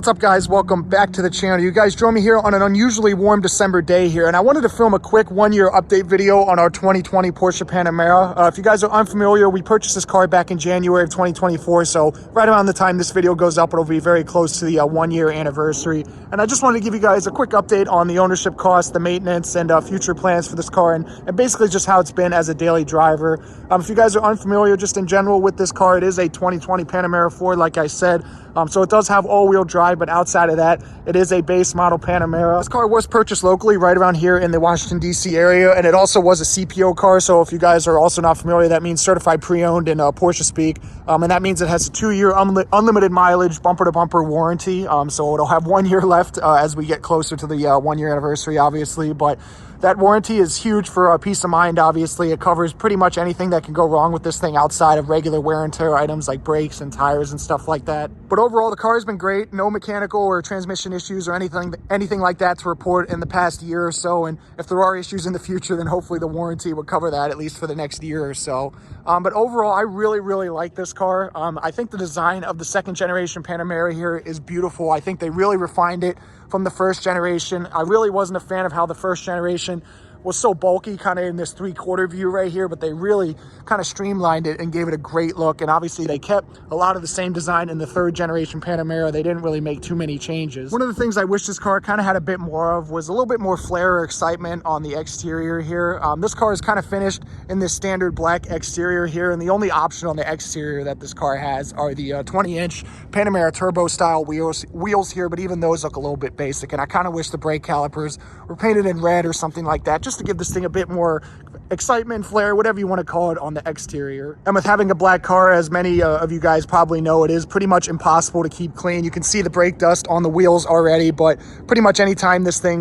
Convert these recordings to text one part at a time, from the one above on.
What's up, guys? Welcome back to the channel. You guys join me here on an unusually warm December day here, and I wanted to film a quick one-year update video on our 2020 Porsche Panamera. If you guys are unfamiliar, we purchased this car back in January of 2024, so right around the time this video goes up, it'll be very close to the one-year anniversary. And I just wanted to give you guys a quick update on the ownership cost, the maintenance, and future plans for this car, and basically just how it's been as a daily driver. If you guys are unfamiliar just in general with this car, it is a 2020 Panamera Ford, like I said. So it does have all-wheel drive, but outside of that, it is a base model Panamera. This car was purchased locally right around here in the Washington, D.C. area, and it also was a CPO car. So if you guys are also not familiar, that means certified pre-owned in Porsche speak. And that means it has a 2-year unlimited mileage, bumper-to-bumper warranty. So it'll have 1 year left as we get closer to the 1-year anniversary, obviously. But that warranty is huge for peace of mind, obviously. It covers pretty much anything that can go wrong with this thing outside of regular wear and tear items like brakes and tires and stuff like that. But overall, the car has been great. No mechanical or transmission issues or anything like that to report in the past year or so. And if there are issues in the future, then hopefully the warranty will cover that, at least for the next year or so. But overall, I really like this car. I think the design of the second generation Panamera here is beautiful. I think they really refined it from the first generation. I really wasn't a fan of how the first generation was so bulky, kind of in this 3/4 view right here, but they really kind of streamlined it and gave it a great look. And obviously they kept a lot of the same design in the third generation Panamera. They didn't really make too many changes. One of the things I wish this car kind of had a bit more of was a little bit more flair or excitement on the exterior here. This car is kind of finished in this standard black exterior here, and the only option on the exterior that this car has are the 20-inch Panamera turbo style wheels here, but even those look a little bit basic, and I kind of wish the brake calipers were painted in red or something like that, just to give this thing a bit more excitement, flair, whatever you want to call it, on the exterior. And with having a black car, as many of you guys probably know, it is pretty much impossible to keep clean. You can see the brake dust on the wheels already, but pretty much anytime this thing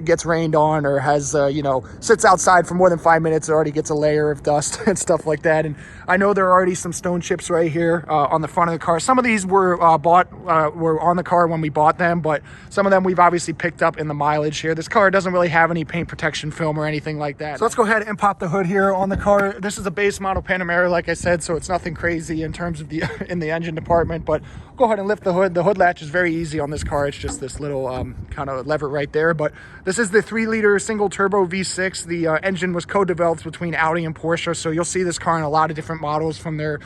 gets rained on or has sits outside for more than 5 minutes, it already gets a layer of dust and stuff like that. And I know there are already some stone chips right here on the front of the car. Some of these were were on the car when we bought them, but some of them we've obviously picked up in the mileage here. This car doesn't really have any paint protection film or anything like that. So let's go ahead and pop the hood here on the car. This is a base model Panamera, like I said, so it's nothing crazy in terms of the in the engine department. But go ahead and lift the hood. The hood latch is very easy on this car. It's just this little kind of lever right there. But this is the 3-liter single turbo V6. The engine was co-developed between Audi and Porsche, so you'll see this car in a lot of different models from their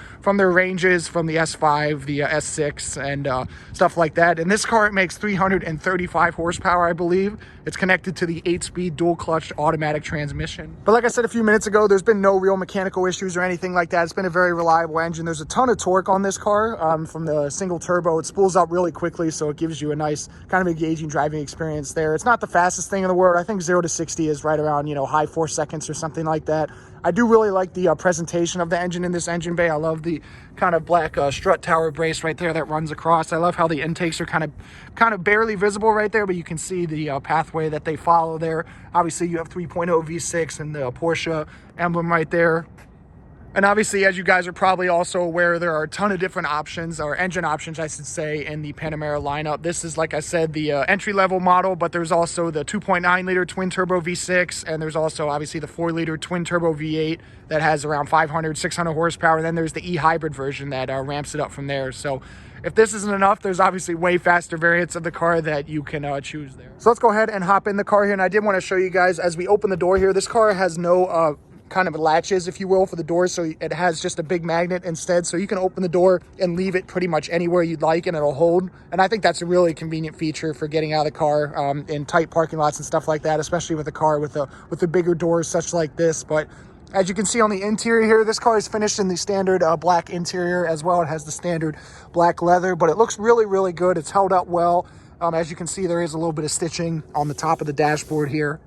ranges, from the S5, the S6, and stuff like that. And this car, it makes 335 horsepower, I believe. It's connected to the 8-speed dual clutch automatic transmission. But like I said a few minutes ago, there's been no real mechanical issues or anything like that. It's been a very reliable engine. There's a ton of torque on this car from the single turbo. It spools up really quickly, so it gives you a nice kind of engaging driving experience there. It's not the fastest thing in the world. I think 0 to 60 is right around, high 4 seconds or something like that. I do really like the presentation of the engine in this engine bay. I love the kind of black strut tower brace right there that runs across. I love how the intakes are kind of barely visible right there, but you can see the pathway that they follow there. Obviously, you have 3.0 V6 and the Porsche emblem right there. And obviously, as you guys are probably also aware, there are a ton of different options, or engine options, I should say, in the Panamera lineup. This is, like I said, the entry-level model, but there's also the 2.9-liter twin-turbo V6, and there's also, obviously, the 4-liter twin-turbo V8 that has around 500, 600 horsepower. And then there's the e-hybrid version that ramps it up from there. So if this isn't enough, there's obviously way faster variants of the car that you can choose there. So let's go ahead and hop in the car here. And I did want to show you guys, as we open the door here, this car has no kind of latches, if you will, for the door, so it has just a big magnet instead, so you can open the door and leave it pretty much anywhere you'd like and it'll hold. And I think that's a really convenient feature for getting out of the car in tight parking lots and stuff like that, especially with a car with the bigger doors such like this. But as you can see on the interior here, this car is finished in the standard black interior as well. It has the standard black leather, but it looks really good. It's held up well. As you can see, there is a little bit of stitching on the top of the dashboard here.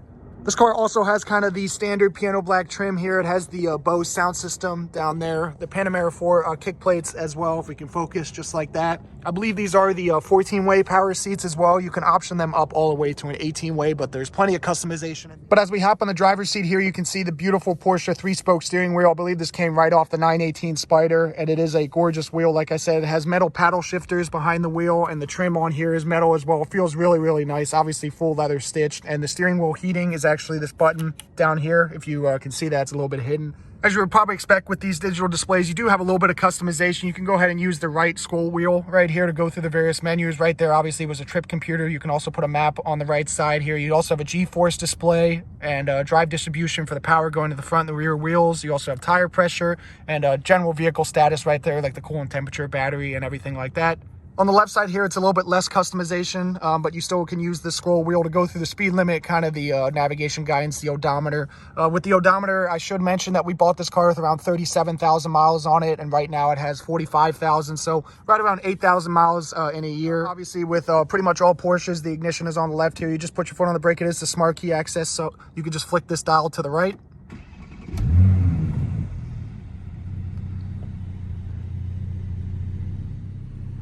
This car also has kind of the standard piano black trim here. It has the Bose sound system down there, the Panamera 4 kick plates as well, if we can focus just like that. I believe these are the 14-way power seats as well. You can option them up all the way to an 18-way, but there's plenty of customization. But as we hop on the driver's seat here, you can see the beautiful Porsche 3-spoke steering wheel. I believe this came right off the 918 Spider, and it is a gorgeous wheel. Like I said, it has metal paddle shifters behind the wheel, and the trim on here is metal as well. It feels really nice. Obviously full leather stitched, and the steering wheel heating is actually this button down here. If you can see that, it's a little bit hidden. As you would probably expect with these digital displays, you do have a little bit of customization. You can go ahead and use the right scroll wheel right here to go through the various menus. Right there obviously was a trip computer. You can also put a map on the right side here. You also have a G-force display and drive distribution for the power going to the front and the rear wheels. You also have tire pressure and general vehicle status right there, like the coolant temperature, battery, and everything like that. On the left side here, it's a little bit less customization, but you still can use the scroll wheel to go through the speed limit, kind of the navigation guidance, the odometer. With the odometer, I should mention that we bought this car with around 37,000 miles on it, and right now it has 45,000, so right around 8,000 miles in a year. Obviously, with pretty much all Porsches, the ignition is on the left here. You just put your foot on the brake. It is the smart key access, so you can just flick this dial to the right.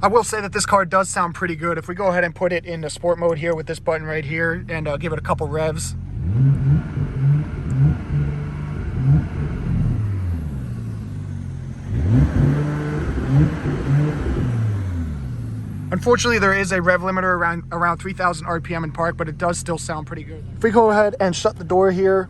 I will say that this car does sound pretty good. If we go ahead and put it into sport mode here with this button right here and give it a couple revs. Unfortunately, there is a rev limiter around 3,000 RPM in park, but it does still sound pretty good. If we go ahead and shut the door here,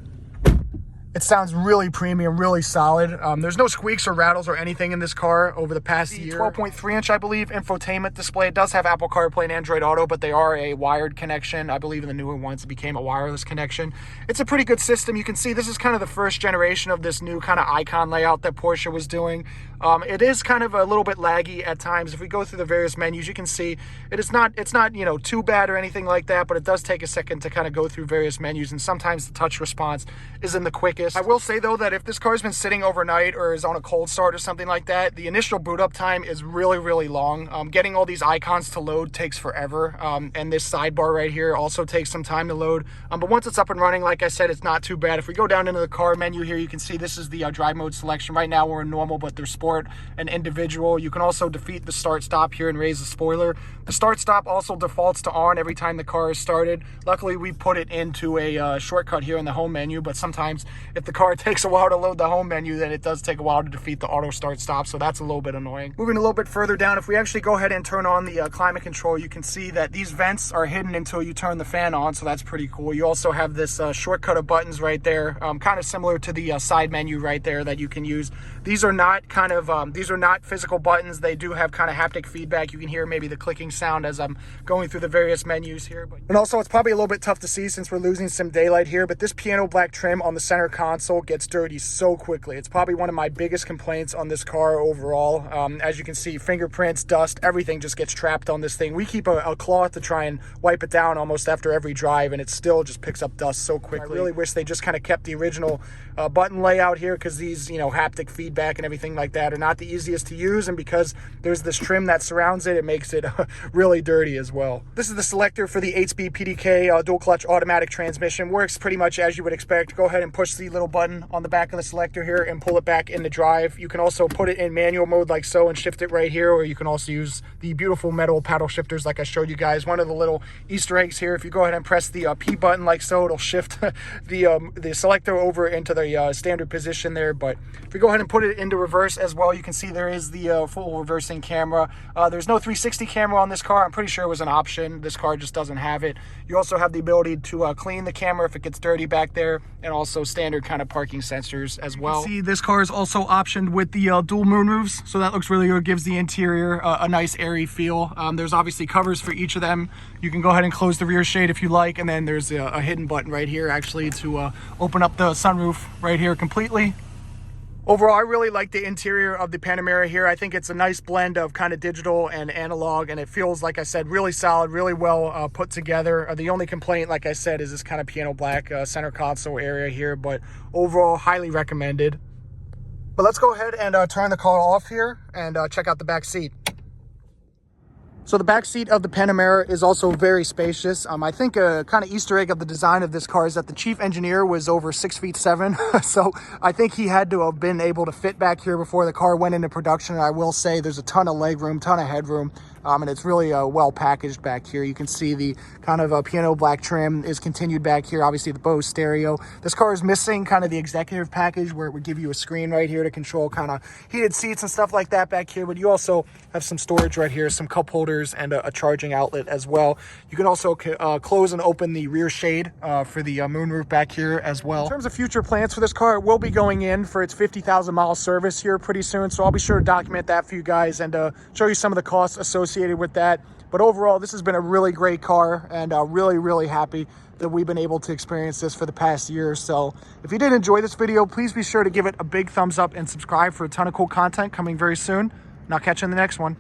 it sounds really premium, really solid. There's no squeaks or rattles or anything in this car over the past year. 12.3-inch, I believe, infotainment display. It does have Apple CarPlay and Android Auto, but they are a wired connection. I believe in the newer ones, it became a wireless connection. It's a pretty good system. You can see this is kind of the first generation of this new kind of icon layout that Porsche was doing. It is kind of a little bit laggy at times. If we go through the various menus, you can see it's not too bad or anything like that, but it does take a second to kind of go through various menus, and sometimes the touch response isn't the quickest. I will say though that if this car's been sitting overnight or is on a cold start or something like that, the initial boot up time is really, really long. Getting all these icons to load takes forever, and this sidebar right here also takes some time to load. But once it's up and running, like I said, it's not too bad. If we go down into the car menu here, you can see this is the drive mode selection. Right now we're in normal, but there's sport and individual. You can also defeat the start stop here and raise the spoiler. The start stop also defaults to on every time the car is started. Luckily, we put it into a shortcut here in the home menu, but sometimes if the car takes a while to load the home menu, then it does take a while to defeat the auto start stop, so that's a little bit annoying. Moving a little bit further down, if we actually go ahead and turn on the climate control, you can see that these vents are hidden until you turn the fan on, so that's pretty cool. You also have this shortcut of buttons right there, kind of similar to the side menu right there that you can use. These are not these are not physical buttons. They do have kind of haptic feedback. You can hear maybe the clicking sound as I'm going through the various menus here. And also, it's probably a little bit tough to see since we're losing some daylight here, but this piano black trim on the center console gets dirty so quickly. It's probably one of my biggest complaints on this car overall. As you can see, fingerprints, dust, everything just gets trapped on this thing. We keep a cloth to try and wipe it down almost after every drive, and it still just picks up dust so quickly. I really wish they just kind of kept the original button layout here, because these, haptic feedback and everything like that are not the easiest to use, and because there's this trim that surrounds it, it makes it really dirty as well. This is the selector for the 8-speed PDK dual clutch automatic transmission. Works pretty much as you would expect. Go ahead and push the little button on the back of the selector here and pull it back into drive. You can also put it in manual mode like so and shift it right here, or you can also use the beautiful metal paddle shifters like I showed you guys. One of the little Easter eggs here, if you go ahead and press the P button like so, it'll shift the selector over into the standard position there. But if we go ahead and put it into reverse as well, you can see there is the full reversing camera. There's no 360 camera on this car. I'm pretty sure it was an option. This car just doesn't have it. You also have the ability to clean the camera if it gets dirty back there, and also standard kind of parking sensors as well. See, this car is also optioned with the dual moonroofs, so that looks really good. Gives the interior a nice airy feel. There's obviously covers for each of them. You can go ahead and close the rear shade if you like, and then there's a hidden button right here actually to open up the sunroof right here completely. Overall, I really like the interior of the Panamera here. I think it's a nice blend of kind of digital and analog, and it feels, like I said, really solid, really well put together. The only complaint, like I said, is this kind of piano black center console area here, but overall, highly recommended. But let's go ahead and turn the car off here and check out the back seat. So the back seat of the Panamera is also very spacious. I think a kind of Easter egg of the design of this car is that the chief engineer was over 6'7". So I think he had to have been able to fit back here before the car went into production. And I will say there's a ton of leg room, ton of headroom. and it's really well packaged back here. You can see the kind of piano black trim is continued back here. Obviously the Bose stereo. This car is missing kind of the executive package where it would give you a screen right here to control kind of heated seats and stuff like that back here. But you also have some storage right here, some cup holders, and a charging outlet as well. You can also close and open the rear shade for the moonroof back here as well. In terms of future plans for this car, it will be going in for its 50,000 mile service here pretty soon. So I'll be sure to document that for you guys and show you some of the costs associated with that. But overall, this has been a really great car, and really happy that we've been able to experience this for the past year or so. If you did enjoy this video, please be sure to give it a big thumbs up and subscribe for a ton of cool content coming very soon. And I'll catch you in the next one.